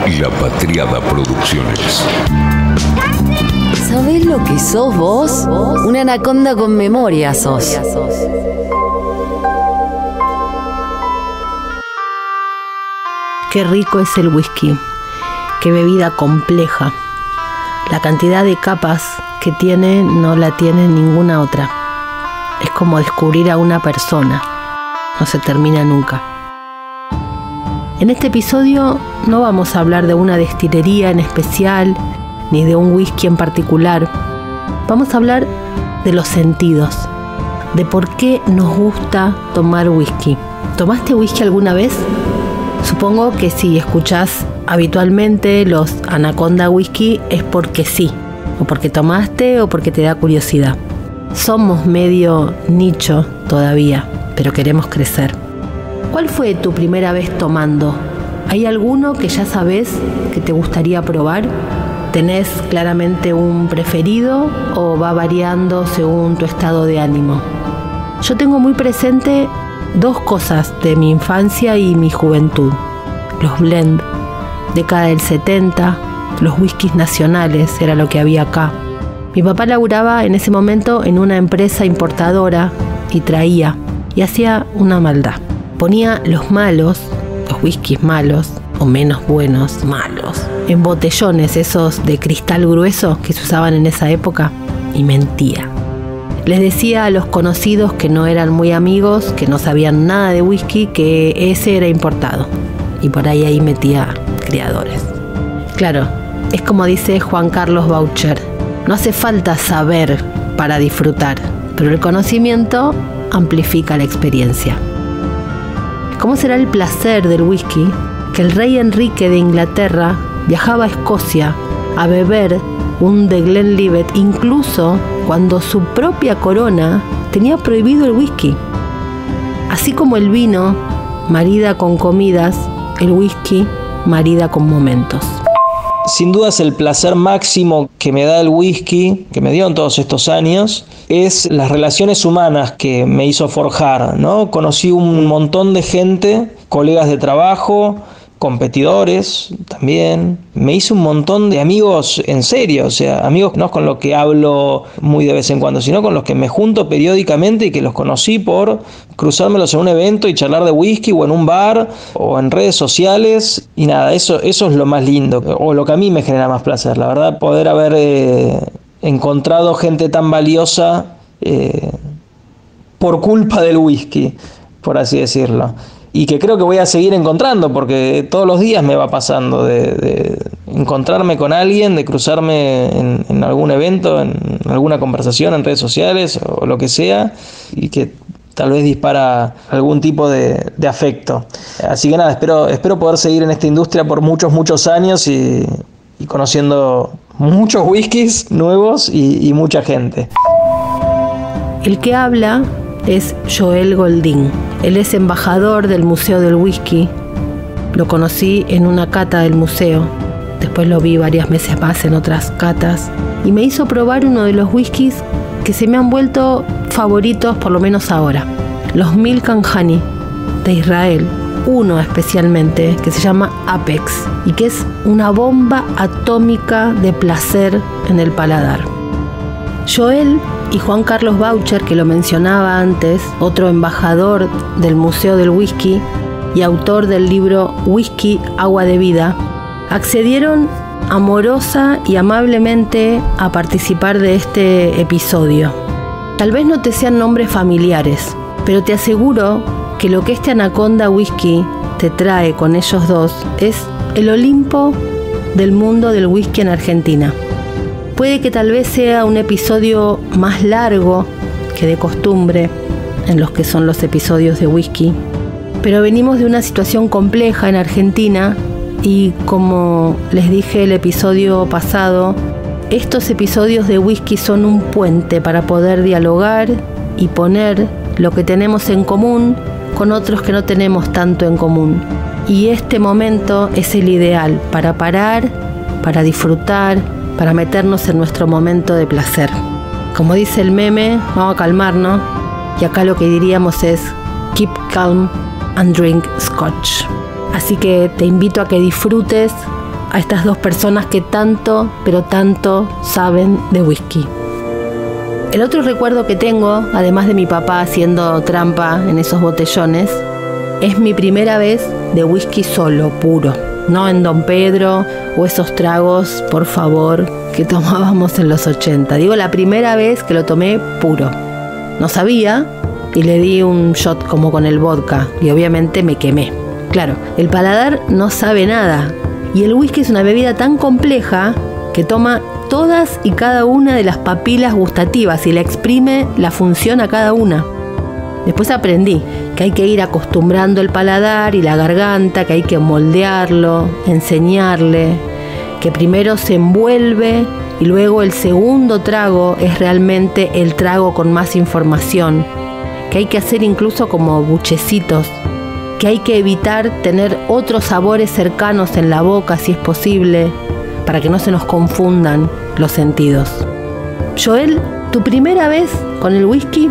y La Patriada Producciones. ¿Sabés lo que sos vos? Una anaconda con memoria sos. Qué rico es el whisky, qué bebida compleja. La cantidad de capas que tiene no la tiene ninguna otra. Es como descubrir a una persona, no se termina nunca. En este episodio no vamos a hablar de una destilería en especial, ni de un whisky en particular. Vamos a hablar de los sentidos, de por qué nos gusta tomar whisky. ¿Tomaste whisky alguna vez? Supongo que si escuchás habitualmente los Anaconda Whisky es porque sí, o porque tomaste o porque te da curiosidad. Somos medio nicho todavía, pero queremos crecer. ¿Cuál fue tu primera vez tomando? ¿Hay alguno que ya sabes que te gustaría probar? ¿Tenés claramente un preferido o va variando según tu estado de ánimo? Yo tengo muy presente dos cosas de mi infancia y mi juventud. Los blend, década del 70, los whiskies nacionales, era lo que había acá. Mi papá laburaba en ese momento en una empresa importadora y traía, y hacía una maldad. Ponía los malos, los whiskies malos, o menos buenos, malos, en botellones esos de cristal grueso que se usaban en esa época, y mentía. Les decía a los conocidos que no eran muy amigos, que no sabían nada de whisky, que ese era importado. Y por ahí metía criadores. Claro, es como dice Juan Carlos Boucher, no hace falta saber para disfrutar, pero el conocimiento amplifica la experiencia. ¿Cómo será el placer del whisky que el rey Enrique de Inglaterra viajaba a Escocia a beber un de Glenlivet incluso cuando su propia corona tenía prohibido el whisky? Así como el vino marida con comidas, el whisky marida con momentos. Sin duda es el placer máximo que me da el whisky, que me dio en todos estos años, es las relaciones humanas que me hizo forjar, ¿no? Conocí un montón de gente, colegas de trabajo, competidores también. Me hice un montón de amigos en serio, o sea, amigos no con los que hablo muy de vez en cuando, sino con los que me junto periódicamente y que los conocí por cruzármelos en un evento y charlar de whisky o en un bar o en redes sociales. Y nada, eso es lo más lindo, o lo que a mí me genera más placer, la verdad, poder haber encontrado gente tan valiosa por culpa del whisky, por así decirlo. Y que creo que voy a seguir encontrando, porque todos los días me va pasando de encontrarme con alguien, de cruzarme en algún evento, en alguna conversación en redes sociales o lo que sea, y que tal vez dispara algún tipo de afecto. Así que nada, espero poder seguir en esta industria por muchos años y conociendo muchos whiskies nuevos y mucha gente. El que habla es Joel Goldin. Él es embajador del Museo del Whisky. Lo conocí en una cata del museo. Después lo vi varias veces más en otras catas. Y me hizo probar uno de los whiskies que se me han vuelto favoritos, por lo menos ahora. Los Milk and Honey de Israel. Uno especialmente que se llama Apex y que es una bomba atómica de placer en el paladar. Joel y Juan Carlos Boucher, que lo mencionaba antes, otro embajador del Museo del Whisky y autor del libro Whisky, Agua de Vida, accedieron amorosa y amablemente a participar de este episodio. Tal vez no te sean nombres familiares, pero te aseguro que lo que este Anaconda Whisky te trae con ellos dos es el Olimpo del mundo del whisky en Argentina. Puede que tal vez sea un episodio más largo que de costumbre en los que son los episodios de whisky, pero venimos de una situación compleja en Argentina y, como les dije el episodio pasado, estos episodios de whisky son un puente para poder dialogar y poner lo que tenemos en común con otros que no tenemos tanto en común. Y este momento es el ideal para parar, para disfrutar, para meternos en nuestro momento de placer. Como dice el meme, vamos a calmarnos, y acá lo que diríamos es keep calm and drink scotch. Así que te invito a que disfrutes a estas dos personas que tanto, pero tanto saben de whisky. El otro recuerdo que tengo, además de mi papá haciendo trampa en esos botellones, es mi primera vez de whisky solo, puro. No en Don Pedro o esos tragos, por favor, que tomábamos en los 80. Digo, la primera vez que lo tomé puro. No sabía y le di un shot como con el vodka y obviamente me quemé. Claro, el paladar no sabe nada y el whisky es una bebida tan compleja que toma todas y cada una de las papilas gustativas y le exprime la función a cada una. Después aprendí que hay que ir acostumbrando el paladar y la garganta, que hay que moldearlo, enseñarle, que primero se envuelve y luego el segundo trago es realmente el trago con más información, que hay que hacer incluso como buchecitos, que hay que evitar tener otros sabores cercanos en la boca si es posible, para que no se nos confundan los sentidos. Joel, ¿tu primera vez con el whisky?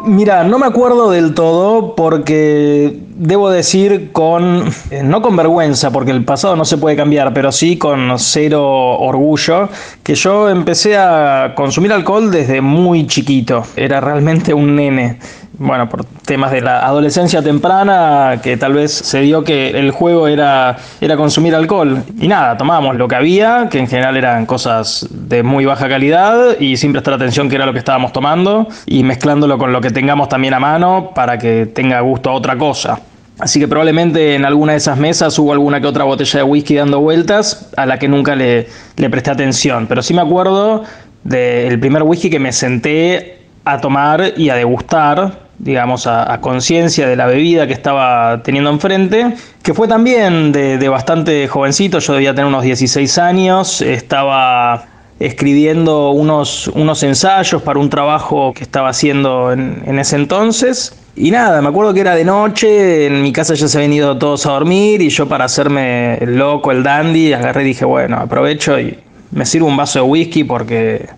Mira, no me acuerdo del todo porque debo decir no con vergüenza, porque el pasado no se puede cambiar, pero sí con cero orgullo, que yo empecé a consumir alcohol desde muy chiquito. Era realmente un nene. Bueno, por temas de la adolescencia temprana, que tal vez se dio que el juego era consumir alcohol. Y nada, tomábamos lo que había, que en general eran cosas de muy baja calidad, y sin prestar atención qué era lo que estábamos tomando, y mezclándolo con lo que tengamos también a mano para que tenga gusto a otra cosa. Así que probablemente en alguna de esas mesas hubo alguna que otra botella de whisky dando vueltas, a la que nunca le presté atención. Pero sí me acuerdo del primer whisky que me senté a tomar y a degustar, digamos, a conciencia de la bebida que estaba teniendo enfrente, que fue también de bastante jovencito. Yo debía tener unos 16 años, estaba escribiendo unos ensayos para un trabajo que estaba haciendo en ese entonces. Y nada, me acuerdo que era de noche, en mi casa ya se habían ido todos a dormir y yo, para hacerme el loco, el dandy, agarré y dije, bueno, aprovecho y me sirvo un vaso de whisky porque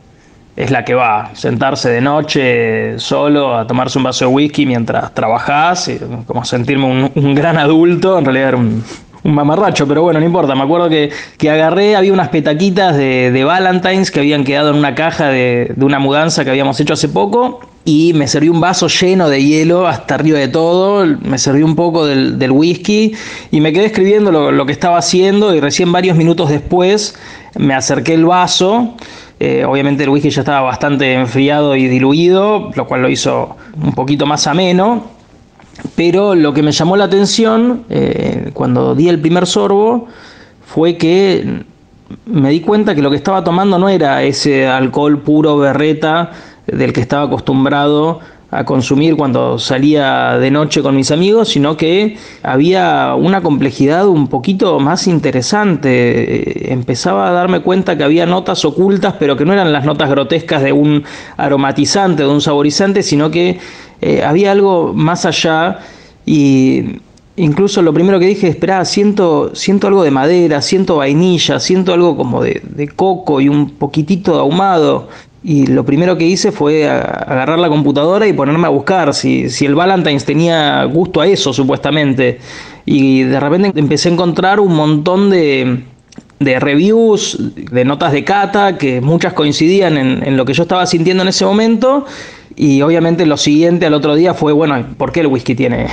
es la que va. Sentarse de noche solo a tomarse un vaso de whisky mientras trabajás, y como sentirme un gran adulto. En realidad era un mamarracho, pero bueno, no importa. Me acuerdo que agarré, había unas petaquitas de Valentine's que habían quedado en una caja de una mudanza que habíamos hecho hace poco, y me serví un vaso lleno de hielo hasta arriba de todo. Me serví un poco del whisky y me quedé escribiendo lo que estaba haciendo, y recién varios minutos después me acerqué el vaso. Obviamente el whisky ya estaba bastante enfriado y diluido, lo cual lo hizo un poquito más ameno. Pero lo que me llamó la atención cuando di el primer sorbo fue que me di cuenta que lo que estaba tomando no era ese alcohol puro berreta del que estaba acostumbrado a consumir cuando salía de noche con mis amigos, sino que había una complejidad un poquito más interesante. Empezaba a darme cuenta que había notas ocultas, pero que no eran las notas grotescas de un aromatizante, de un saborizante, sino que había algo más allá. Y incluso lo primero que dije, esperá, siento algo de madera, siento vainilla, siento algo como de coco y un poquitito de ahumado. Y lo primero que hice fue agarrar la computadora y ponerme a buscar si el Valentine's tenía gusto a eso, supuestamente. Y de repente empecé a encontrar un montón de reviews, de notas de cata, que muchas coincidían en lo que yo estaba sintiendo en ese momento. Y obviamente lo siguiente al otro día fue, bueno, ¿por qué el whisky tiene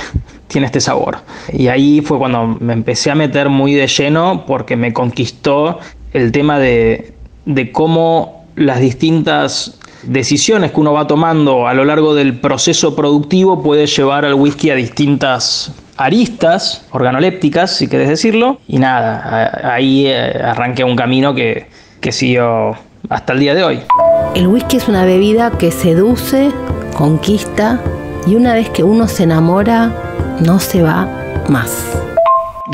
este sabor? Y ahí fue cuando me empecé a meter muy de lleno, porque me conquistó el tema de cómo las distintas decisiones que uno va tomando a lo largo del proceso productivo puede llevar al whisky a distintas aristas organolépticas, si querés decirlo. Y nada, ahí arranqué un camino que siguió hasta el día de hoy. El whisky es una bebida que seduce, conquista, y una vez que uno se enamora, no se va más.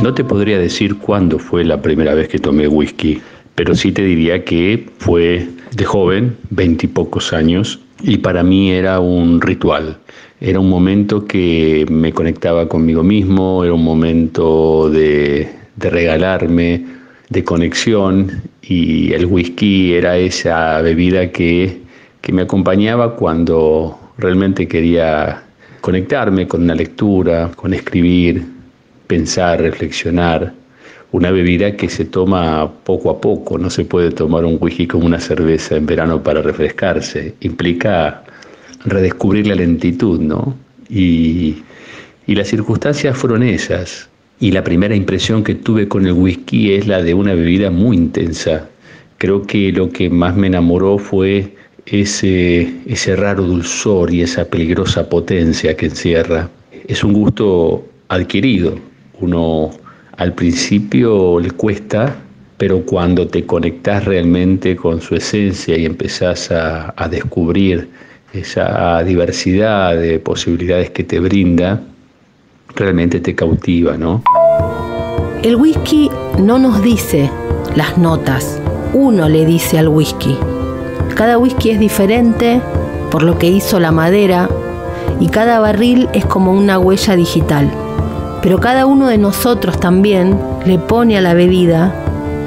No te podría decir cuándo fue la primera vez que tomé whisky, pero sí te diría que fue de joven, 20 y pocos años, y para mí era un ritual. Era un momento que me conectaba conmigo mismo, era un momento de regalarme, de conexión, y el whisky era esa bebida que me acompañaba cuando realmente quería conectarme con una lectura, con escribir, pensar, reflexionar, una bebida que se toma poco a poco. No se puede tomar un whisky como una cerveza en verano para refrescarse. Implica redescubrir la lentitud, ¿no? Y las circunstancias fueron esas. Y la primera impresión que tuve con el whisky es la de una bebida muy intensa. Creo que lo que más me enamoró fue ese raro dulzor y esa peligrosa potencia que encierra. Es un gusto adquirido. Uno al principio le cuesta, pero cuando te conectás realmente con su esencia y empezás a descubrir esa diversidad de posibilidades que te brinda, realmente te cautiva, ¿no? El whisky no nos dice las notas, uno le dice al whisky. Cada whisky es diferente por lo que hizo la madera y cada barril es como una huella digital. Pero cada uno de nosotros también le pone a la bebida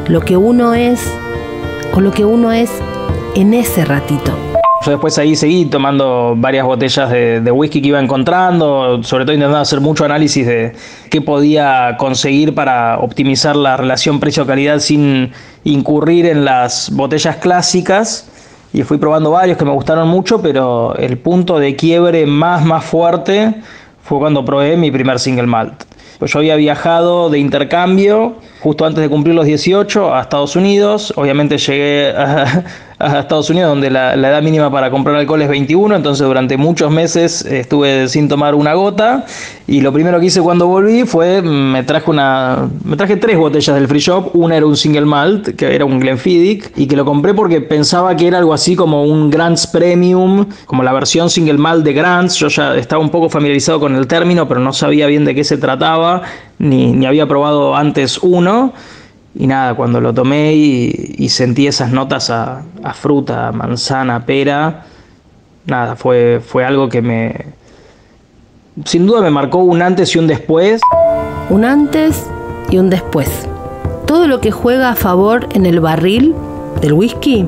lo que uno es o lo que uno es en ese ratito. Yo después ahí seguí tomando varias botellas de whisky que iba encontrando, sobre todo intentando hacer mucho análisis de qué podía conseguir para optimizar la relación precio-calidad sin incurrir en las botellas clásicas. Y fui probando varios que me gustaron mucho, pero el punto de quiebre más fuerte fue cuando probé mi primer single malt. Pues yo había viajado de intercambio justo antes de cumplir los 18 a Estados Unidos. Obviamente llegué a Estados Unidos, donde la edad mínima para comprar alcohol es 21, entonces durante muchos meses estuve sin tomar una gota, y lo primero que hice cuando volví fue me traje 3 botellas del free shop. Una era un single malt, que era un Glenfiddich, y que lo compré porque pensaba que era algo así como un Grants Premium, como la versión single malt de Grants. Yo ya estaba un poco familiarizado con el término, pero no sabía bien de qué se trataba, ni había probado antes uno. Y nada, cuando lo tomé y sentí esas notas a fruta, manzana, pera, nada, fue algo que sin duda me marcó un antes y un después. Un antes y un después. Todo lo que juega a favor en el barril del whisky,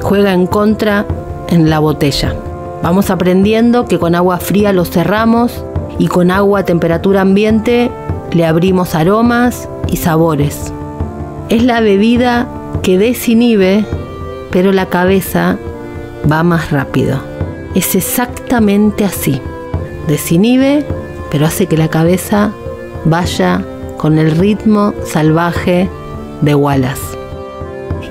juega en contra en la botella. Vamos aprendiendo que con agua fría lo cerramos y con agua a temperatura ambiente le abrimos aromas y sabores. Es la bebida que desinhibe, pero la cabeza va más rápido. Es exactamente así. Desinhibe, pero hace que la cabeza vaya con el ritmo salvaje de Wallace.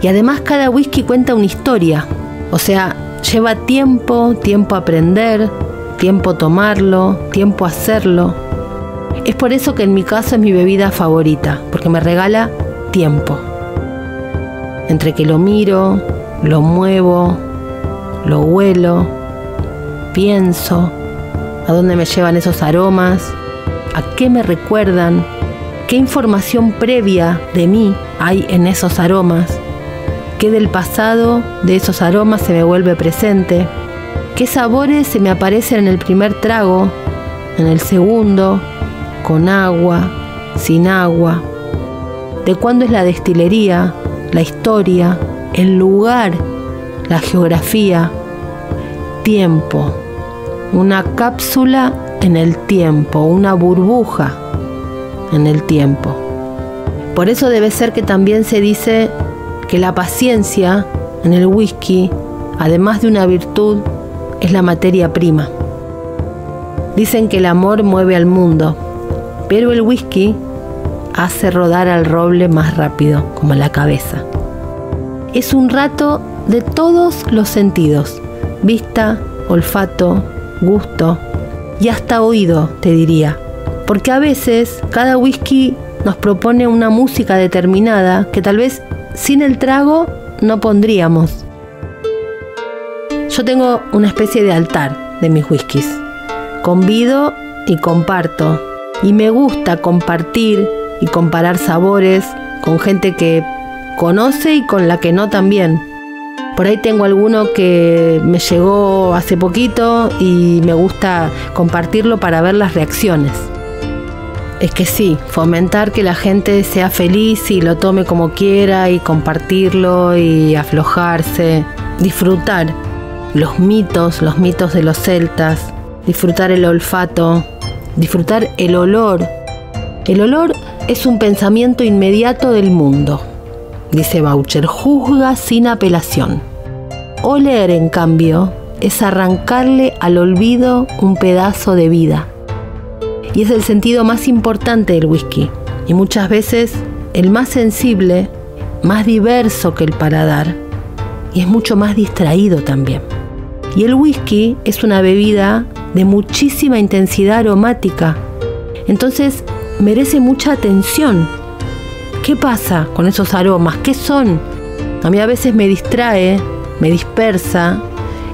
Y además cada whisky cuenta una historia. O sea, lleva tiempo aprender, tiempo tomarlo, tiempo hacerlo. Es por eso que en mi caso es mi bebida favorita, porque me regala tiempo. Entre que lo miro, lo muevo, lo huelo, pienso, a dónde me llevan esos aromas, a qué me recuerdan, qué información previa de mí hay en esos aromas, qué del pasado de esos aromas se me vuelve presente, qué sabores se me aparecen en el primer trago, en el segundo, con agua, sin agua. De cuándo es la destilería, la historia, el lugar, la geografía, tiempo, una cápsula en el tiempo, una burbuja en el tiempo. Por eso debe ser que también se dice que la paciencia en el whisky, además de una virtud, es la materia prima. Dicen que el amor mueve al mundo, pero el whisky hace rodar al roble más rápido, como la cabeza. Es un rato de todos los sentidos: vista, olfato, gusto y hasta oído, te diría. Porque a veces cada whisky nos propone una música determinada que tal vez sin el trago no pondríamos. Yo tengo una especie de altar de mis whiskies. Convido y comparto. Y me gusta compartir y comparar sabores con gente que conoce y con la que no también. Por ahí tengo alguno que me llegó hace poquito y me gusta compartirlo para ver las reacciones. Es que sí, fomentar que la gente sea feliz y lo tome como quiera y compartirlo y aflojarse, disfrutar los mitos de los celtas, disfrutar el olfato, disfrutar el olor. El olor es un pensamiento inmediato del mundo, dice Boucher, juzga sin apelación. Oler, en cambio, es arrancarle al olvido un pedazo de vida. Y es el sentido más importante del whisky, y muchas veces el más sensible, más diverso que el paladar, y es mucho más distraído también. Y el whisky es una bebida de muchísima intensidad aromática, entonces merece mucha atención. ¿Qué pasa con esos aromas? ¿Qué son? A mí a veces me distrae, me dispersa,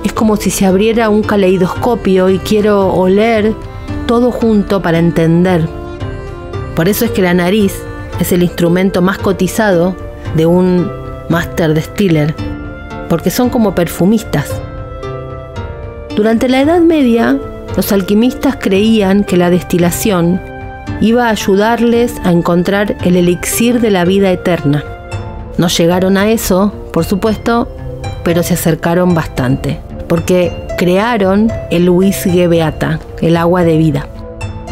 es como si se abriera un caleidoscopio y quiero oler todo junto para entender. Por eso es que la nariz es el instrumento más cotizado de un Master Distiller, porque son como perfumistas. Durante la Edad Media, los alquimistas creían que la destilación iba a ayudarles a encontrar el elixir de la vida eterna. No llegaron a eso, por supuesto, pero se acercaron bastante, porque crearon el whisky beata, el agua de vida,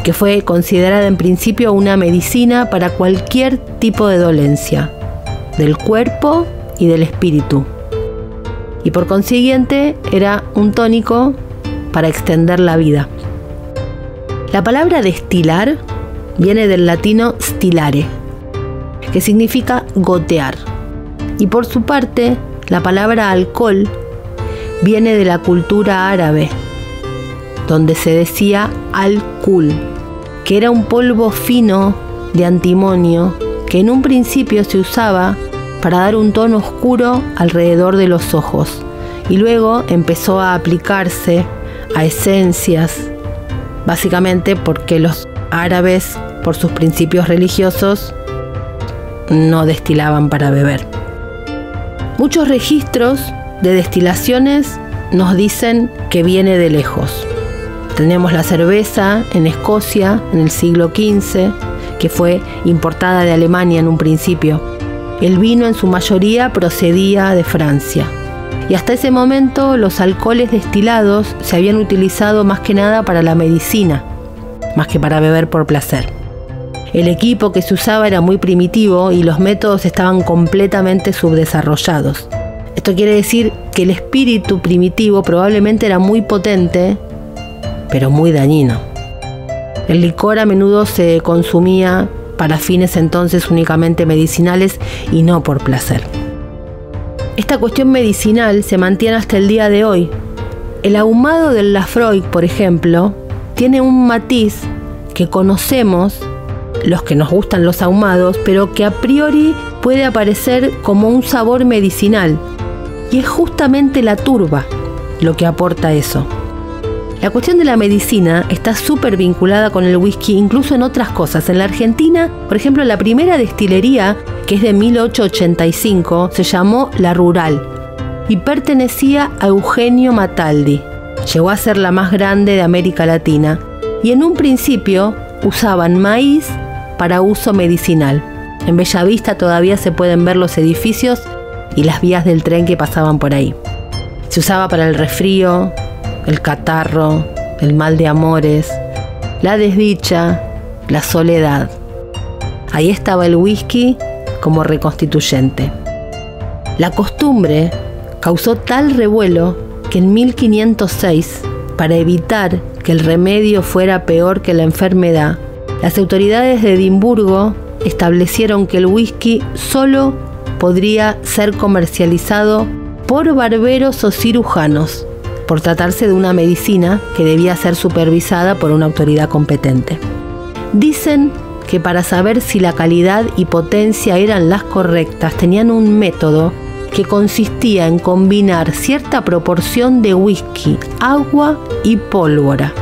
que fue considerada en principio una medicina para cualquier tipo de dolencia, del cuerpo y del espíritu. Y por consiguiente era un tónico para extender la vida. La palabra destilar viene del latino stilare, que significa gotear. Y por su parte, la palabra alcohol viene de la cultura árabe, donde se decía al-kul, que era un polvo fino de antimonio que en un principio se usaba para dar un tono oscuro alrededor de los ojos, y luego empezó a aplicarse a esencias, básicamente porque los árabes, por sus principios religiosos, no destilaban para beber. Muchos registros de destilaciones nos dicen que viene de lejos. Tenemos la cerveza en Escocia en el siglo XV, que fue importada de Alemania en un principio. El vino en su mayoría procedía de Francia. Y hasta ese momento los alcoholes destilados se habían utilizado más que nada para la medicina, más que para beber por placer. El equipo que se usaba era muy primitivo y los métodos estaban completamente subdesarrollados. Esto quiere decir que el espíritu primitivo probablemente era muy potente, pero muy dañino. El licor a menudo se consumía para fines entonces únicamente medicinales y no por placer. Esta cuestión medicinal se mantiene hasta el día de hoy. El ahumado del Laphroaig, por ejemplo, tiene un matiz que conocemos los que nos gustan los ahumados, pero que a priori puede aparecer como un sabor medicinal. Y es justamente la turba lo que aporta eso. La cuestión de la medicina está súper vinculada con el whisky, incluso en otras cosas. En la Argentina, por ejemplo, la primera destilería, que es de 1885, se llamó La Rural y pertenecía a Eugenio Mataldi. Llegó a ser la más grande de América Latina y en un principio usaban maíz para uso medicinal. En Bellavista todavía se pueden ver los edificios y las vías del tren que pasaban por ahí. Se usaba para el resfrío, el catarro, el mal de amores, la desdicha, la soledad. Ahí estaba el whisky como reconstituyente. La costumbre causó tal revuelo que en 1506, para evitar que el remedio fuera peor que la enfermedad, las autoridades de Edimburgo establecieron que el whisky solo podría ser comercializado por barberos o cirujanos, por tratarse de una medicina que debía ser supervisada por una autoridad competente. Dicen que para saber si la calidad y potencia eran las correctas, tenían un método que consistía en combinar cierta proporción de whisky, agua y pólvora.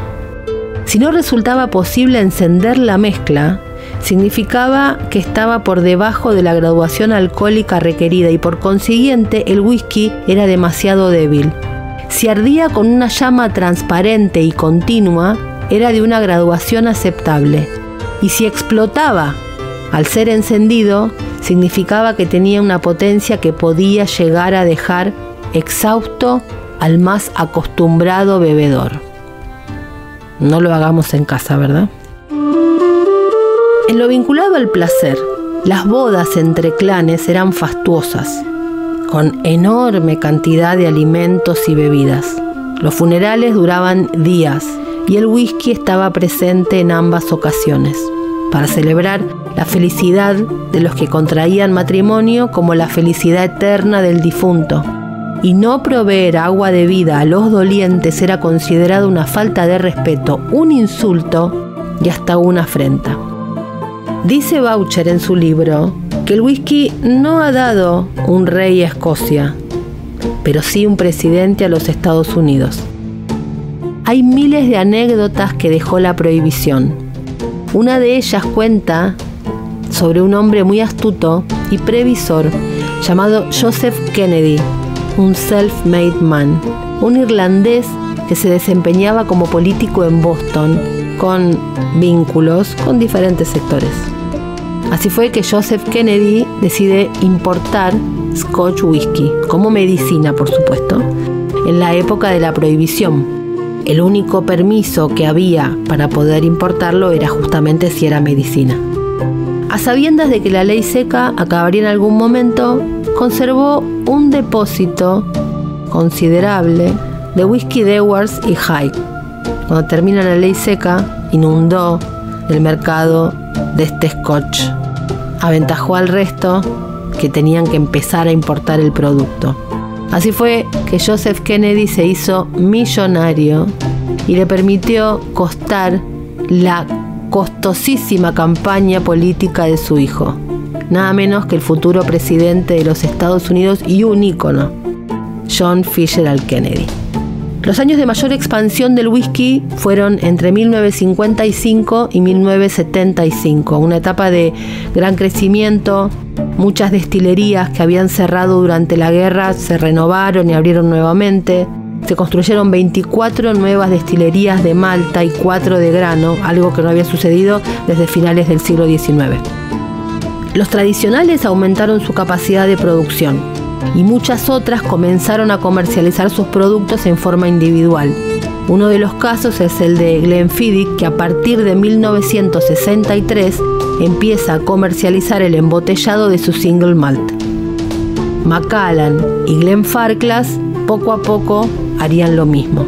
Si no resultaba posible encender la mezcla, significaba que estaba por debajo de la graduación alcohólica requerida y por consiguiente el whisky era demasiado débil. Si ardía con una llama transparente y continua, era de una graduación aceptable. Y si explotaba al ser encendido, significaba que tenía una potencia que podía llegar a dejar exhausto al más acostumbrado bebedor. No lo hagamos en casa, ¿verdad? En lo vinculado al placer, las bodas entre clanes eran fastuosas, con enorme cantidad de alimentos y bebidas. Los funerales duraban días y el whisky estaba presente en ambas ocasiones, para celebrar la felicidad de los que contraían matrimonio como la felicidad eterna del difunto. Y no proveer agua de vida a los dolientes era considerado una falta de respeto, un insulto y hasta una afrenta. Dice Boucher en su libro que el whisky no ha dado un rey a Escocia, pero sí un presidente a los Estados Unidos. Hay miles de anécdotas que dejó la prohibición. Una de ellas cuenta sobre un hombre muy astuto y previsor llamado Joseph Kennedy, un self-made man, un irlandés que se desempeñaba como político en Boston, con vínculos con diferentes sectores. Así fue que Joseph Kennedy decide importar Scotch whisky, como medicina por supuesto, en la época de la prohibición. El único permiso que había para poder importarlo era justamente si era medicina. A sabiendas de que la ley seca acabaría en algún momento, conservó un depósito considerable de whisky Dewars y Hyde. Cuando termina la ley seca, inundó el mercado de este Scotch. Aventajó al resto que tenían que empezar a importar el producto. Así fue que Joseph Kennedy se hizo millonario y le permitió costar la costosísima campaña política de su hijo, nada menos que el futuro presidente de los Estados Unidos y un ícono, John Fitzgerald Kennedy. Los años de mayor expansión del whisky fueron entre 1955 y 1975, una etapa de gran crecimiento. Muchas destilerías que habían cerrado durante la guerra se renovaron y abrieron nuevamente. Se construyeron 24 nuevas destilerías de malta y 4 de grano, algo que no había sucedido desde finales del siglo XIX. Los tradicionales aumentaron su capacidad de producción y muchas otras comenzaron a comercializar sus productos en forma individual. Uno de los casos es el de Glenfiddich, que a partir de 1963 empieza a comercializar el embotellado de su single malt. Macallan y Glenfarclas poco a poco harían lo mismo.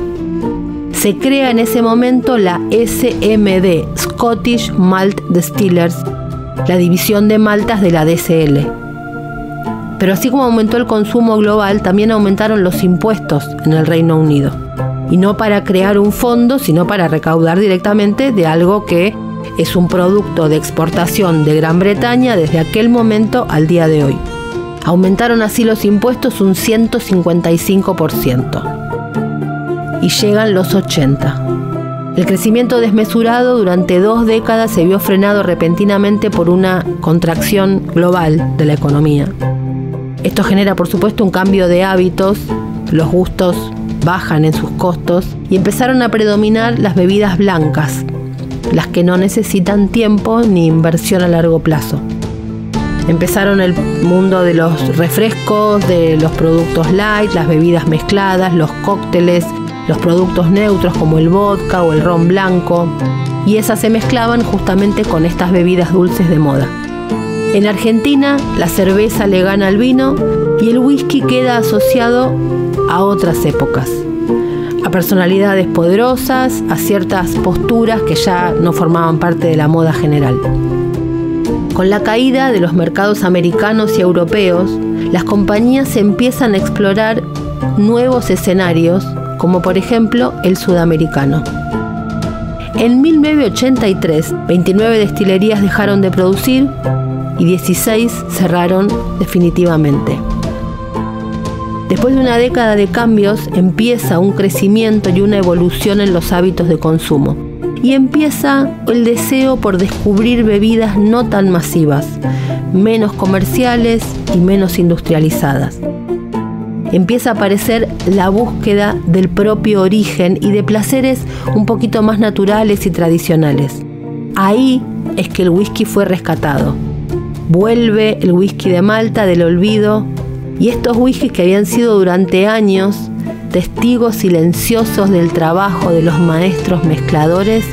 Se crea en ese momento la SMD, Scottish Malt Distillers, la división de maltas de la DCL. Pero así como aumentó el consumo global, también aumentaron los impuestos en el Reino Unido. Y no para crear un fondo, sino para recaudar directamente de algo que es un producto de exportación de Gran Bretaña desde aquel momento al día de hoy. Aumentaron así los impuestos un 155%. Y llegan los 80. El crecimiento desmesurado durante 2 décadas se vio frenado repentinamente por una contracción global de la economía. Esto genera, por supuesto, un cambio de hábitos, los gustos bajan en sus costos y empezaron a predominar las bebidas blancas, las que no necesitan tiempo ni inversión a largo plazo. Empezaron el mundo de los refrescos, de los productos light, las bebidas mezcladas, los cócteles, los productos neutros como el vodka o el ron blanco, y esas se mezclaban justamente con estas bebidas dulces de moda. En Argentina, la cerveza le gana al vino y el whisky queda asociado a otras épocas, a personalidades poderosas, a ciertas posturas que ya no formaban parte de la moda general. Con la caída de los mercados americanos y europeos, las compañías empiezan a explorar nuevos escenarios, como por ejemplo el sudamericano. En 1983, 29 destilerías dejaron de producir y 16 cerraron definitivamente. Después de una década de cambios, empieza un crecimiento y una evolución en los hábitos de consumo. Y empieza el deseo por descubrir bebidas no tan masivas, menos comerciales y menos industrializadas. Empieza a aparecer la búsqueda del propio origen y de placeres un poquito más naturales y tradicionales. Ahí es que el whisky fue rescatado. Vuelve el whisky de Malta del olvido, y estos whiskies que habían sido durante años testigos silenciosos del trabajo de los maestros mezcladores,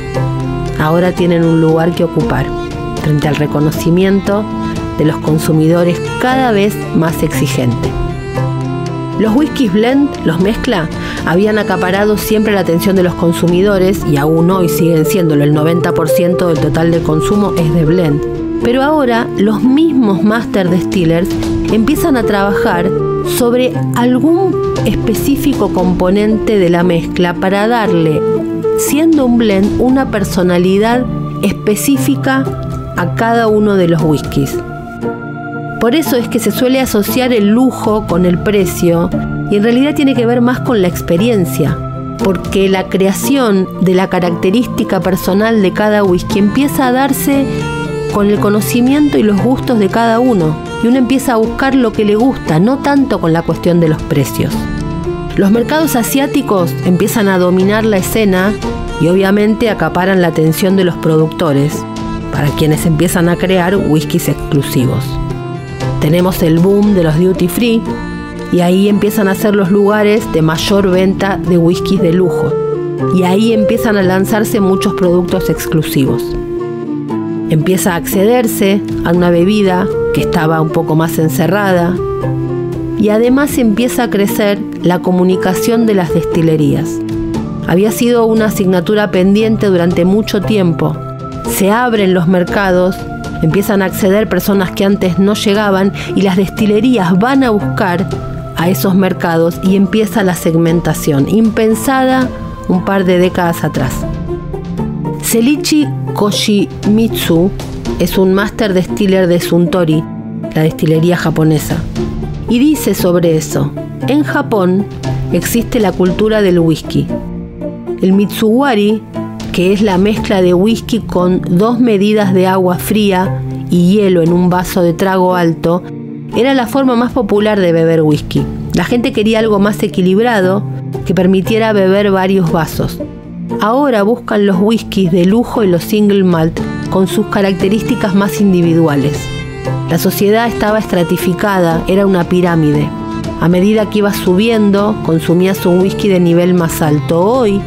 ahora tienen un lugar que ocupar. frente al reconocimiento de los consumidores cada vez más exigentes. Los whiskies blend, los mezcla, habían acaparado siempre la atención de los consumidores y aún hoy siguen siéndolo. El 90% del total de consumo es de blend. Pero ahora los mismos master distillers empiezan a trabajar sobre algún específico componente de la mezcla para darle, siendo un blend, una personalidad específica a cada uno de los whiskies. Por eso es que se suele asociar el lujo con el precio y en realidad tiene que ver más con la experiencia, porque la creación de la característica personal de cada whisky empieza a darse con el conocimiento y los gustos de cada uno, y uno empieza a buscar lo que le gusta, no tanto con la cuestión de los precios. Los mercados asiáticos empiezan a dominar la escena y obviamente acaparan la atención de los productores, para quienes empiezan a crear whiskies exclusivos. Tenemos el boom de los duty free y ahí empiezan a ser los lugares de mayor venta de whiskies de lujo, y ahí empiezan a lanzarse muchos productos exclusivos. Empieza a accederse a una bebida que estaba un poco más encerrada y además empieza a crecer la comunicación de las destilerías. Había sido una asignatura pendiente durante mucho tiempo. Se abren los mercados, empiezan a acceder personas que antes no llegaban y las destilerías van a buscar a esos mercados y empieza la segmentación, impensada un par de décadas atrás. Seiichi Koshimitsu es un master distiller de Suntory, la destilería japonesa, y dice sobre eso: en Japón existe la cultura del whisky. El Mitsuwari, que es la mezcla de whisky con 2 medidas de agua fría y hielo en un vaso de trago alto, era la forma más popular de beber whisky. La gente quería algo más equilibrado que permitiera beber varios vasos. Ahora buscan los whiskies de lujo y los single malt con sus características más individuales. La sociedad estaba estratificada, era una pirámide. A medida que ibas subiendo, consumías un whisky de nivel más alto. Hoy,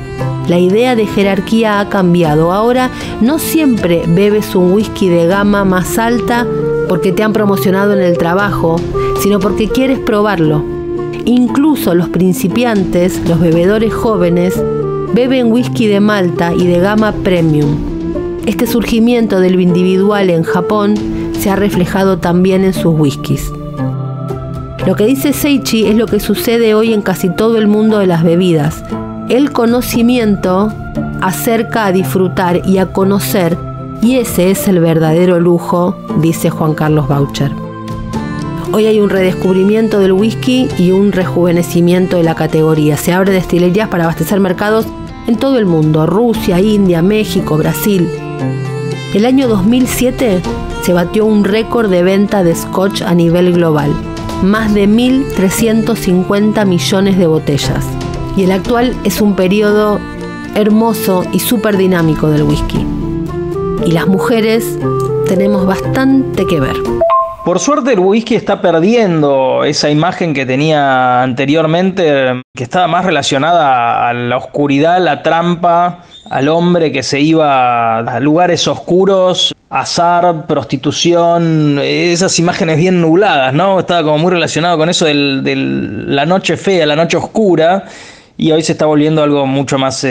la idea de jerarquía ha cambiado. Ahora no siempre bebes un whisky de gama más alta porque te han promocionado en el trabajo, sino porque quieres probarlo. Incluso los principiantes, los bebedores jóvenes, beben whisky de malta y de gama premium. Este surgimiento de lo individual en Japón se ha reflejado también en sus whiskies. Lo que dice Seiichi es lo que sucede hoy en casi todo el mundo de las bebidas. El conocimiento acerca a disfrutar y a conocer, y ese es el verdadero lujo, dice Juan Carlos Boucher. Hoy hay un redescubrimiento del whisky y un rejuvenecimiento de la categoría. Se abren destilerías para abastecer mercados en todo el mundo: Rusia, India, México, Brasil. El año 2007 se batió un récord de venta de Scotch a nivel global, más de 1.350 millones de botellas. Y el actual es un periodo hermoso y súper dinámico del whisky. Y las mujeres tenemos bastante que ver. Por suerte el whisky está perdiendo esa imagen que tenía anteriormente, que estaba más relacionada a la oscuridad, la trampa, al hombre que se iba a lugares oscuros, azar, prostitución, esas imágenes bien nubladas, ¿no? Estaba como muy relacionado con eso de la noche fea, la noche oscura. Y hoy se está volviendo algo mucho más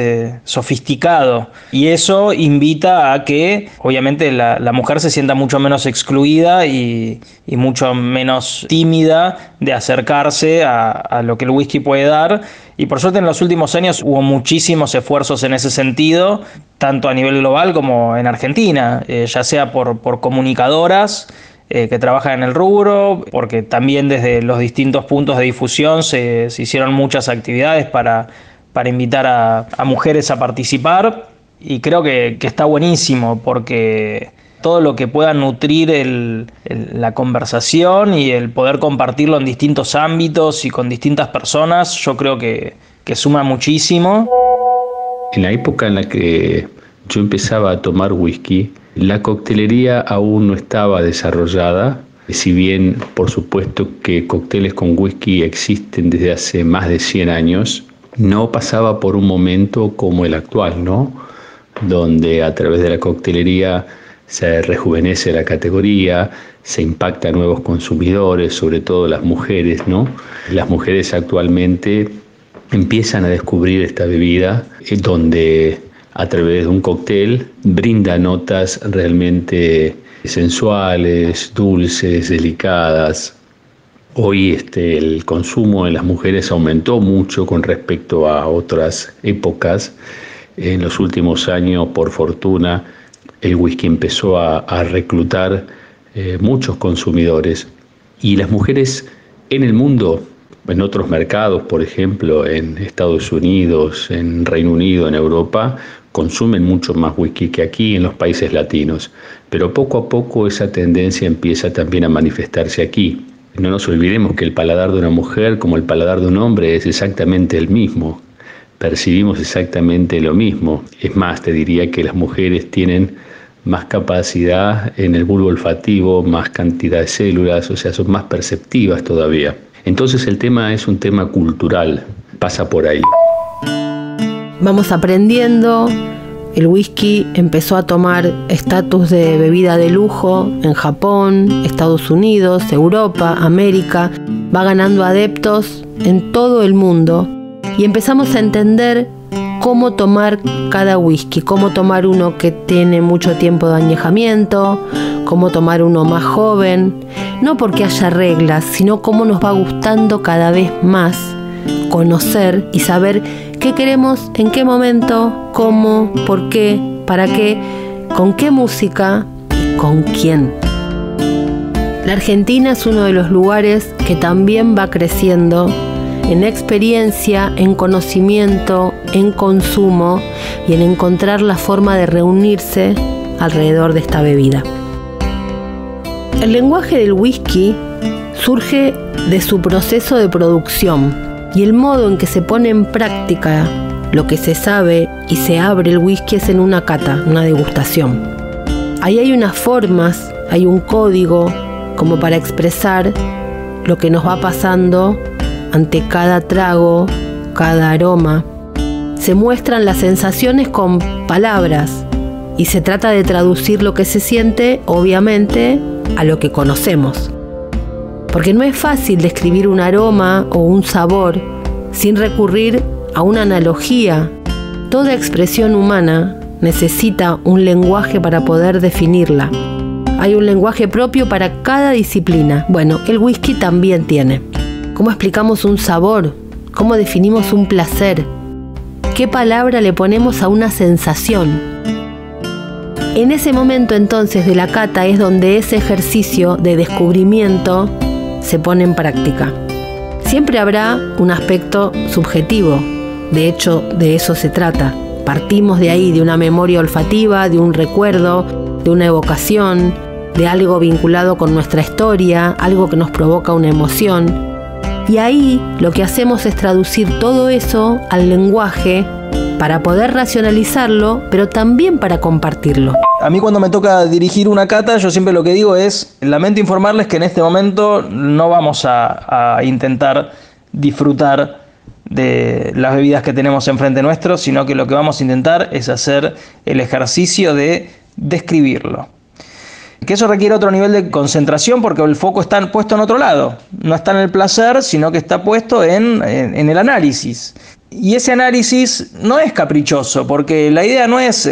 sofisticado. Y eso invita a que, obviamente, la mujer se sienta mucho menos excluida y mucho menos tímida de acercarse a lo que el whisky puede dar. Y por suerte en los últimos años hubo muchísimos esfuerzos en ese sentido, tanto a nivel global como en Argentina, ya sea por comunicadoras que trabajan en el rubro, porque también desde los distintos puntos de difusión se hicieron muchas actividades para invitar a mujeres a participar, y creo que está buenísimo, porque todo lo que pueda nutrir la conversación y el poder compartirlo en distintos ámbitos y con distintas personas, yo creo que suma muchísimo. En la época en la que yo empezaba a tomar whisky, la coctelería aún no estaba desarrollada, si bien por supuesto que cócteles con whisky existen desde hace más de 100 años, no pasaba por un momento como el actual, ¿no? Donde a través de la coctelería se rejuvenece la categoría, se impacta a nuevos consumidores, sobre todo las mujeres, ¿no? Las mujeres actualmente empiezan a descubrir esta bebida donde a través de un cóctel brinda notas realmente sensuales, dulces, delicadas. Hoy el consumo en las mujeres aumentó mucho con respecto a otras épocas. En los últimos años, por fortuna, el whisky empezó a reclutar muchos consumidores. Y las mujeres en el mundo, en otros mercados, por ejemplo, en Estados Unidos, en Reino Unido, en Europa, consumen mucho más whisky que aquí en los países latinos. Pero poco a poco esa tendencia empieza también a manifestarse aquí. No nos olvidemos que el paladar de una mujer, como el paladar de un hombre, es exactamente el mismo. Percibimos exactamente lo mismo. Es más, te diría que las mujeres tienen más capacidad en el bulbo olfativo, más cantidad de células, o sea, son más perceptivas todavía. Entonces el tema es un tema cultural, pasa por ahí. Vamos aprendiendo, el whisky empezó a tomar estatus de bebida de lujo en Japón, Estados Unidos, Europa, América, va ganando adeptos en todo el mundo y empezamos a entender cómo tomar cada whisky, cómo tomar uno que tiene mucho tiempo de añejamiento, cómo tomar uno más joven, no porque haya reglas, sino cómo nos va gustando cada vez más conocer y saber qué queremos, en qué momento, cómo, por qué, para qué, con qué música y con quién. La Argentina es uno de los lugares que también va creciendo en experiencia, en conocimiento, en consumo y en encontrar la forma de reunirse alrededor de esta bebida. El lenguaje del whisky surge de su proceso de producción y el modo en que se pone en práctica lo que se sabe y se abre el whisky es en una cata, una degustación. Ahí hay unas formas, hay un código como para expresar lo que nos va pasando ante cada trago, cada aroma. Se muestran las sensaciones con palabras y se trata de traducir lo que se siente, obviamente, a lo que conocemos. Porque no es fácil describir un aroma o un sabor sin recurrir a una analogía. Toda expresión humana necesita un lenguaje para poder definirla. Hay un lenguaje propio para cada disciplina. Bueno, el whisky también tiene. ¿Cómo explicamos un sabor? ¿Cómo definimos un placer? ¿Qué palabra le ponemos a una sensación? En ese momento entonces de la cata es donde ese ejercicio de descubrimiento se pone en práctica. Siempre habrá un aspecto subjetivo. De hecho, de eso se trata. Partimos de ahí, de una memoria olfativa, de un recuerdo, de una evocación, de algo vinculado con nuestra historia, algo que nos provoca una emoción. Y ahí lo que hacemos es traducir todo eso al lenguaje para poder racionalizarlo, pero también para compartirlo. A mí cuando me toca dirigir una cata, yo siempre lo que digo es, lamento informarles que en este momento no vamos a intentar disfrutar de las bebidas que tenemos enfrente nuestro, sino que lo que vamos a intentar es hacer el ejercicio de describirlo. Que eso requiere otro nivel de concentración porque el foco está puesto en otro lado. No está en el placer, sino que está puesto en el análisis. Y ese análisis no es caprichoso, porque la idea no es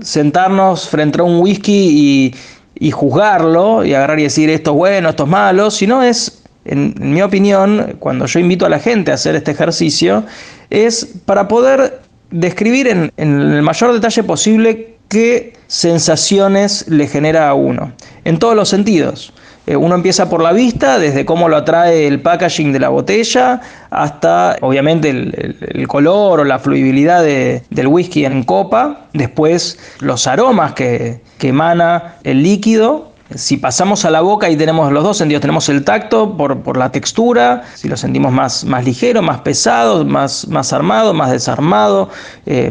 sentarnos frente a un whisky y juzgarlo y agarrar y decir esto es bueno, esto es malo, sino es, en mi opinión, cuando yo invito a la gente a hacer este ejercicio, es para poder describir en el mayor detalle posible qué sensaciones le genera a uno, en todos los sentidos. Uno empieza por la vista, desde cómo lo atrae el packaging de la botella, hasta obviamente el color o la fluibilidad del whisky en copa, después los aromas que emana el líquido. Si pasamos a la boca y tenemos los dos sentidos, tenemos el tacto por la textura, si lo sentimos más ligero, más pesado, más armado, más desarmado,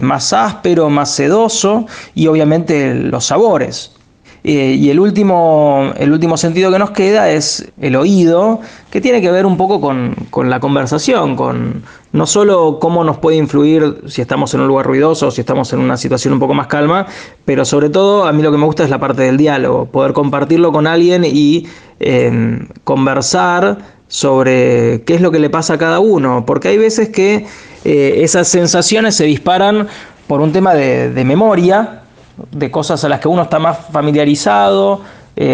más áspero, más sedoso, y obviamente los sabores. Y el último sentido que nos queda es el oído, que tiene que ver un poco con la conversación, con no solo cómo nos puede influir si estamos en un lugar ruidoso o si estamos en una situación un poco más calma, pero sobre todo a mí lo que me gusta es la parte del diálogo, poder compartirlo con alguien y conversar sobre qué es lo que le pasa a cada uno, porque hay veces que esas sensaciones se disparan por un tema de memoria, de cosas a las que uno está más familiarizado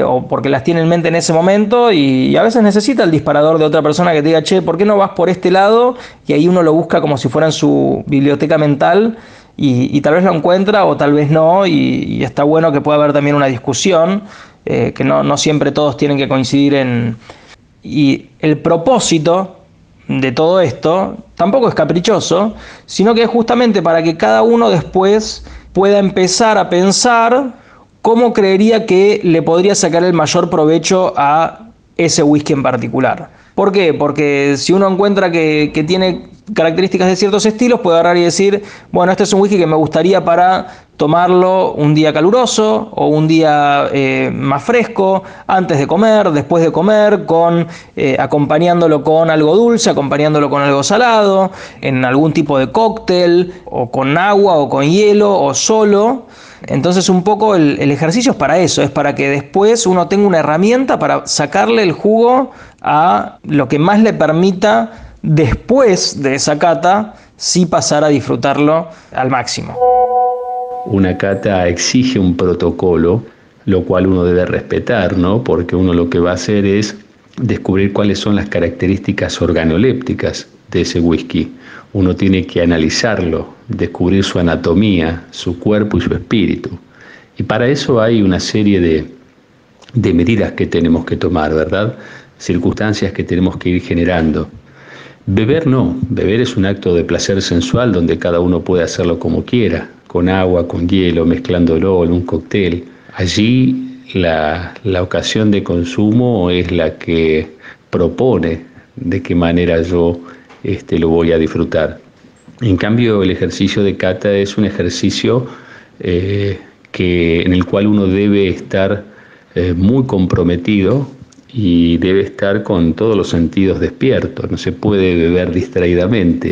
o porque las tiene en mente en ese momento y a veces necesita el disparador de otra persona que te diga, che, ¿por qué no vas por este lado? Y ahí uno lo busca como si fuera en su biblioteca mental y tal vez lo encuentra o tal vez no y está bueno que pueda haber también una discusión, que no siempre todos tienen que coincidir en... Y el propósito de todo esto tampoco es caprichoso, sino que es justamente para que cada uno después pueda empezar a pensar cómo creería que le podría sacar el mayor provecho a ese whisky en particular. ¿Por qué? Porque si uno encuentra que tiene características de ciertos estilos, puede agarrar y decir, bueno, este es un whisky que me gustaría para tomarlo un día caluroso o un día más fresco, antes de comer, después de comer, acompañándolo con algo dulce, acompañándolo con algo salado, en algún tipo de cóctel, o con agua, o con hielo, o solo. Entonces un poco el ejercicio es para eso, es para que después uno tenga una herramienta para sacarle el jugo a lo que más le permita después de esa cata sí pasar a disfrutarlo al máximo. Una cata exige un protocolo, lo cual uno debe respetar, ¿no? Porque uno lo que va a hacer es descubrir cuáles son las características organolépticas de ese whisky. Uno tiene que analizarlo, descubrir su anatomía, su cuerpo y su espíritu. Y para eso hay una serie de medidas que tenemos que tomar, ¿verdad? Circunstancias que tenemos que ir generando. Beber no, beber es un acto de placer sensual donde cada uno puede hacerlo como quiera, con agua, con hielo, mezclándolo en un cóctel. Allí la ocasión de consumo es la que propone de qué manera yo lo voy a disfrutar. En cambio, el ejercicio de cata es un ejercicio en el cual uno debe estar muy comprometido y debe estar con todos los sentidos despiertos. No se puede beber distraídamente.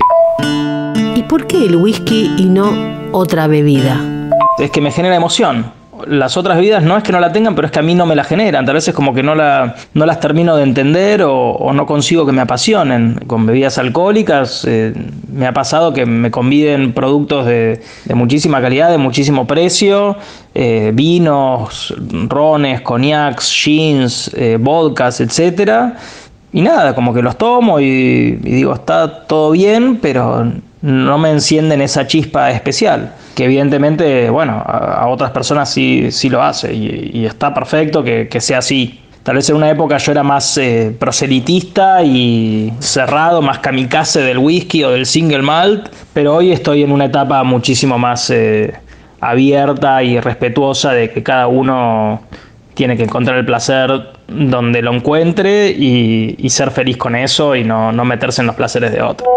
¿Y por qué el whisky y no otra bebida? Es que me genera emoción. Las otras bebidas no es que no la tengan, pero es que a mí no me la generan. Tal vez es como que no las termino de entender o no consigo que me apasionen. Con bebidas alcohólicas me ha pasado que me conviden productos de muchísima calidad, de muchísimo precio, vinos, rones, cognacs, gins, vodkas, etcétera. Y nada, como que los tomo y digo, está todo bien, pero no me encienden esa chispa especial, que evidentemente, bueno, a otras personas sí lo hace y está perfecto que sea así. Tal vez en una época yo era más proselitista y cerrado, más kamikaze del whisky o del single malt, pero hoy estoy en una etapa muchísimo más abierta y respetuosa de que cada uno tiene que encontrar el placer donde lo encuentre y ser feliz con eso y no meterse en los placeres de otro.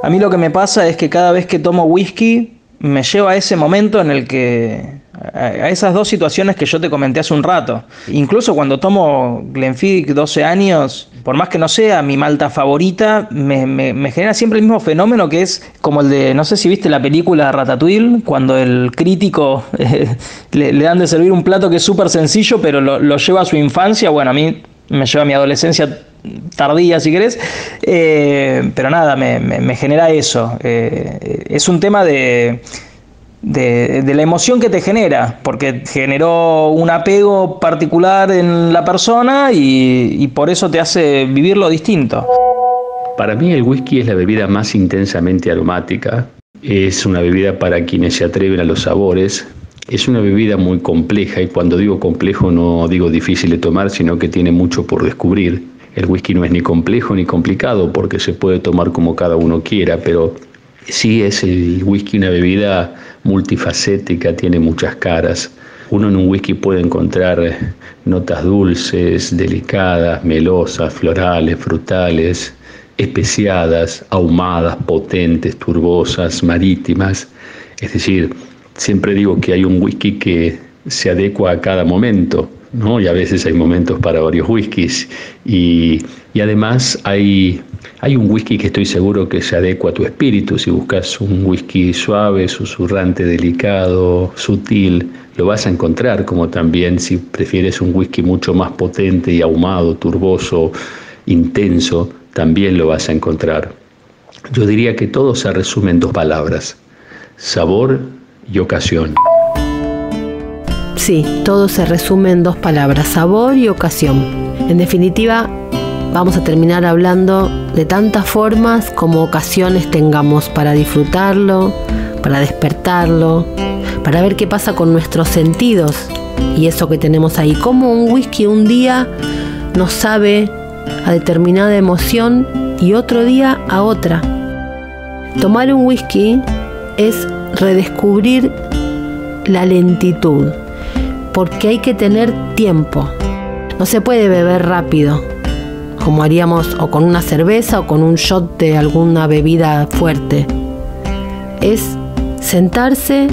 A mí lo que me pasa es que cada vez que tomo whisky me lleva a ese momento en el que... a esas dos situaciones que yo te comenté hace un rato. Incluso cuando tomo Glenfiddich 12 años, por más que no sea mi malta favorita, me genera siempre el mismo fenómeno, que es como el de, no sé si viste la película Ratatouille, cuando el crítico le dan de servir un plato que es súper sencillo, pero lo lleva a su infancia. Bueno, a mí me lleva a mi adolescencia tardía, si querés, pero nada, me genera eso. Es un tema de la emoción que te genera, porque generó un apego particular en la persona y por eso te hace vivirlo distinto. Para mí el whisky es la bebida más intensamente aromática, es una bebida para quienes se atreven a los sabores, es una bebida muy compleja, y cuando digo complejo no digo difícil de tomar, sino que tiene mucho por descubrir. El whisky no es ni complejo ni complicado porque se puede tomar como cada uno quiera, pero sí es el whisky una bebida multifacética, tiene muchas caras. Uno en un whisky puede encontrar notas dulces, delicadas, melosas, florales, frutales, especiadas, ahumadas, potentes, turbosas, marítimas. Es decir, siempre digo que hay un whisky que se adecua a cada momento, ¿no? Y a veces hay momentos para varios whiskies. Y además hay un whisky que estoy seguro que se adecua a tu espíritu. Si buscas un whisky suave, susurrante, delicado, sutil, lo vas a encontrar, como también si prefieres un whisky mucho más potente y ahumado, turboso, intenso, también lo vas a encontrar. Yo diría que todo se resume en 2 palabras: sabor y ocasión. Sí, todo se resume en 2 palabras: sabor y ocasión. En definitiva, vamos a terminar hablando de tantas formas como ocasiones tengamos para disfrutarlo, para despertarlo, para ver qué pasa con nuestros sentidos y eso que tenemos ahí. Como un whisky un día nos sabe a determinada emoción y otro día a otra. Tomar un whisky es redescubrir la lentitud, porque hay que tener tiempo. No se puede beber rápido, como haríamos o con una cerveza o con un shot de alguna bebida fuerte. Es sentarse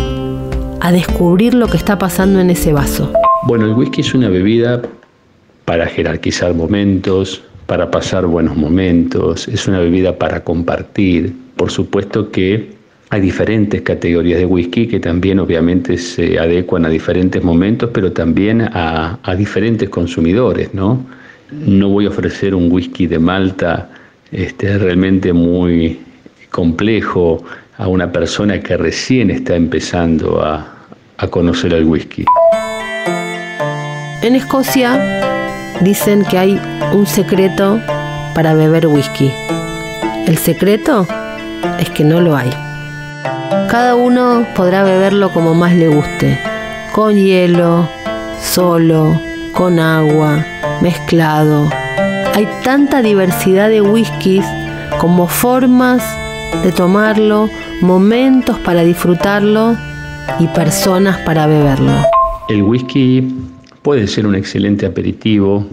a descubrir lo que está pasando en ese vaso. Bueno, el whisky es una bebida para jerarquizar momentos, para pasar buenos momentos, es una bebida para compartir. Por supuesto que hay diferentes categorías de whisky que también obviamente se adecuan a diferentes momentos, pero también a diferentes consumidores, ¿no? No voy a ofrecer un whisky de Malta realmente muy complejo a una persona que recién está empezando a conocer el whisky. En Escocia dicen que hay un secreto para beber whisky. El secreto es que no lo hay. Cada uno podrá beberlo como más le guste, con hielo, solo, con agua, mezclado. Hay tanta diversidad de whiskies como formas de tomarlo, momentos para disfrutarlo y personas para beberlo. El whisky puede ser un excelente aperitivo,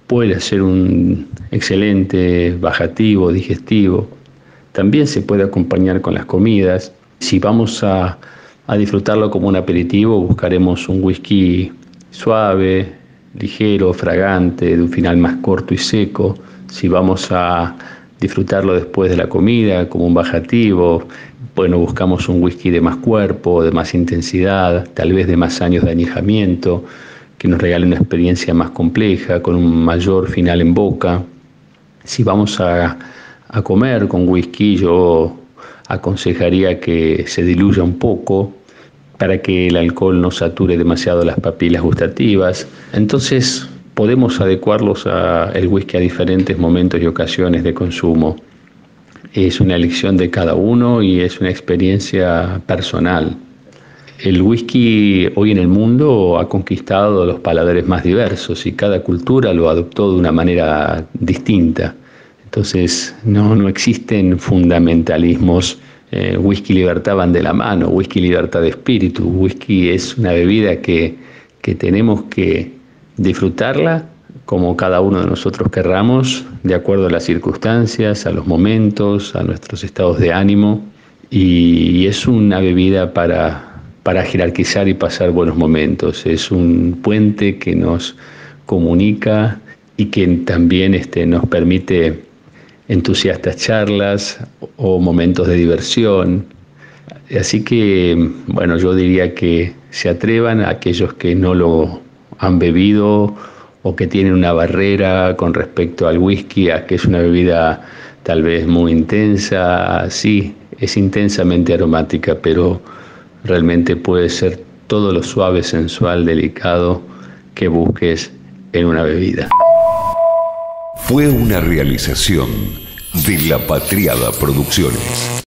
puede ser un excelente bajativo, digestivo. También se puede acompañar con las comidas. Si vamos a disfrutarlo como un aperitivo, buscaremos un whisky suave, ligero, fragante, de un final más corto y seco. Si vamos a disfrutarlo después de la comida como un bajativo, bueno, buscamos un whisky de más cuerpo, de más intensidad, tal vez de más años de añejamiento, que nos regale una experiencia más compleja, con un mayor final en boca. Si vamos a comer con whisky, yo aconsejaría que se diluya un poco para que el alcohol no sature demasiado las papilas gustativas. Entonces podemos adecuarlos el whisky a diferentes momentos y ocasiones de consumo. Es una elección de cada uno y es una experiencia personal. El whisky hoy en el mundo ha conquistado los paladares más diversos y cada cultura lo adoptó de una manera distinta. Entonces no existen fundamentalismos. Whisky y libertad van de la mano, whisky y libertad de espíritu. Whisky es una bebida que tenemos que disfrutarla como cada uno de nosotros querramos, de acuerdo a las circunstancias, a los momentos, a nuestros estados de ánimo. Y es una bebida para jerarquizar y pasar buenos momentos. Es un puente que nos comunica y que también nos permite entusiastas charlas o momentos de diversión. Así que, bueno, yo diría que se atrevan a aquellos que no lo han bebido o que tienen una barrera con respecto al whisky, a que es una bebida tal vez muy intensa. Sí, es intensamente aromática, pero realmente puede ser todo lo suave, sensual, delicado que busques en una bebida. Fue una realización de La Patriada Producciones.